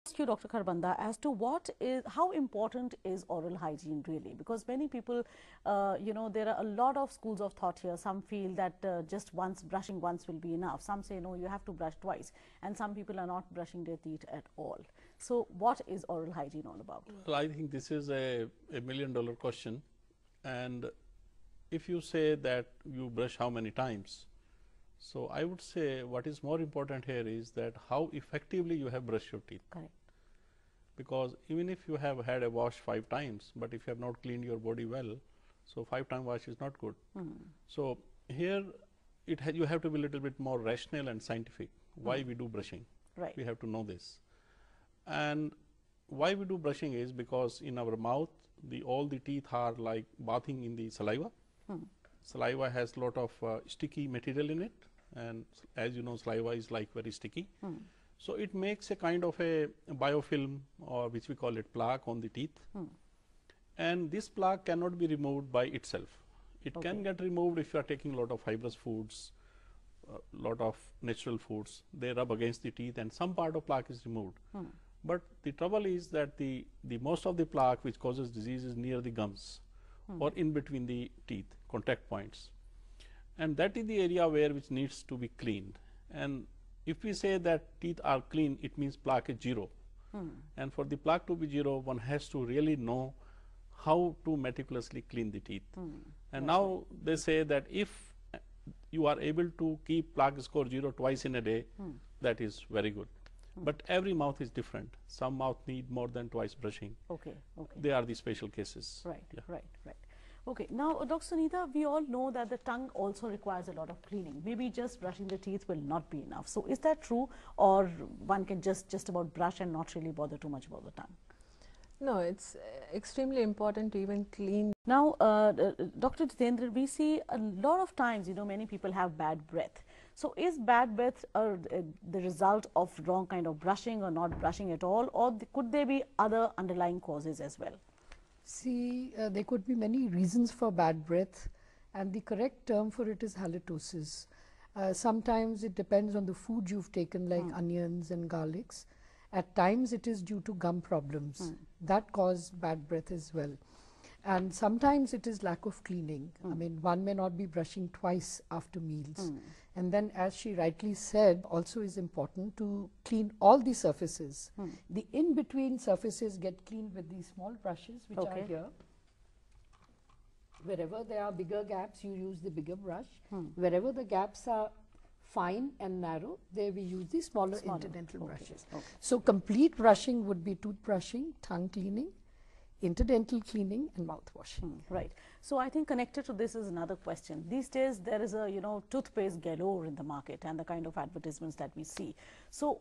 Ask you, Dr. Kharbanda, as to how important is oral hygiene really? Because many people, there are a lot of schools of thought here. Some feel that just brushing once will be enough. Some say, no, you have to brush twice. And some people are not brushing their teeth at all. So what is oral hygiene all about? Well, I think this is a million-dollar question. And if you say that you brush how many times, so I would say what is more important here is that how effectively you have brushed your teeth. Correct. Because even if you have had a wash 5 times, but if you have not cleaned your body well, so 5-time wash is not good. So here you have to be a little bit more rational and scientific. Why we do brushing? Right. We have to know this. And why we do brushing is because in our mouth, all the teeth are like bathing in the saliva. Saliva has a lot of sticky material in it, and as you know, saliva is like very sticky. So it makes a kind of a biofilm, or which we call it plaque on the teeth. And this plaque cannot be removed by itself. It can get removed if you are taking a lot of fibrous foods, lot of natural foods. They rub against the teeth and some part of plaque is removed. But the trouble is that the most of the plaque which causes disease is near the gums or in between the teeth, contact points. And that is the area which needs to be cleaned. And if we say that teeth are clean, it means plaque is 0. And for the plaque to be 0, one has to really know how to meticulously clean the teeth. And now they say that if you are able to keep plaque score 0 twice in a day, that is very good. But every mouth is different. Some mouth need more than twice brushing. They are the special cases. Right. Okay, now Dr. Sunita, we all know that the tongue also requires a lot of cleaning. Maybe just brushing the teeth will not be enough. So is that true, or one can just about brush and not really bother too much about the tongue? No, it's extremely important to even clean. Now, Dr. Jitendra, we see a lot of times, many people have bad breath. So is bad breath the result of wrong kind of brushing or not brushing at all, or could there be other underlying causes as well? See, there could be many reasons for bad breath, and the correct term for it is halitosis. Sometimes it depends on the food you've taken, like onions and garlics. At times it is due to gum problems that cause bad breath as well. And sometimes it is lack of cleaning. I mean, one may not be brushing twice after meals. And then, as she rightly said, also is important to clean all the surfaces. The in-between surfaces get cleaned with these small brushes which are here. Wherever there are bigger gaps, you use the bigger brush. Wherever the gaps are fine and narrow, there we use the smaller interdental brushes. So complete brushing would be tooth brushing, tongue cleaning, interdental cleaning and mouth washing. Right. So I think connected to this is another question. These days there is a toothpaste galore in the market and the kind of advertisements that we see. So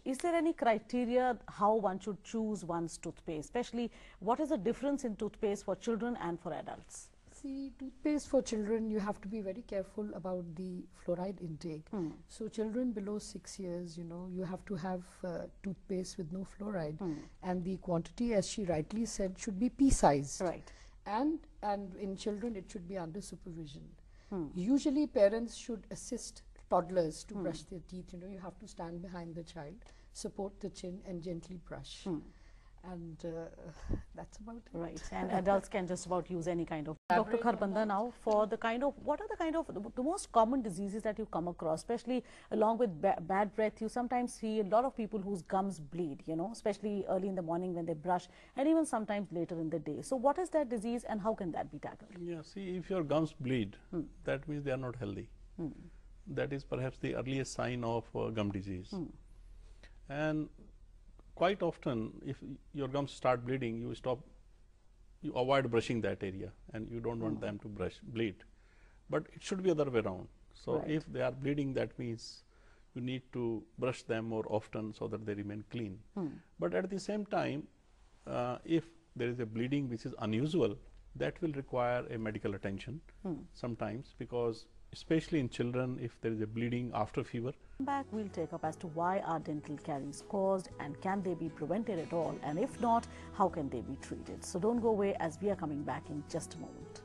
is there any criteria how one should choose one's toothpaste? Especially, what is the difference in toothpaste for children and for adults? See, toothpaste for children, you have to be very careful about the fluoride intake. So children below 6 years, you have to have toothpaste with no fluoride. And the quantity, as she rightly said, should be pea-sized. Right. And in children, it should be under supervision. Usually, parents should assist toddlers to brush their teeth. You have to stand behind the child, support the chin and gently brush. And that's about it. Right, and adults can just about use any kind of. Dr. Kharbanda, now for what are the most common diseases that you come across, especially along with bad breath? You sometimes see a lot of people whose gums bleed, especially early in the morning when they brush, and even sometimes later in the day. So what is that disease and how can that be tackled? Yeah, see, if your gums bleed, that means they are not healthy. That is perhaps the earliest sign of gum disease. And quite often, if your gums start bleeding, you avoid brushing that area and you don't want them to bleed. But it should be other way around. So if they are bleeding, that means you need to brush them more often so that they remain clean. But at the same time, if there is a bleeding which is unusual, that will require a medical attention sometimes, because especially in children, if there is a bleeding after fever. Back, we'll take up as to why are dental caries caused and can they be prevented at all, and if not, how can they be treated. So don't go away, as we are coming back in just a moment.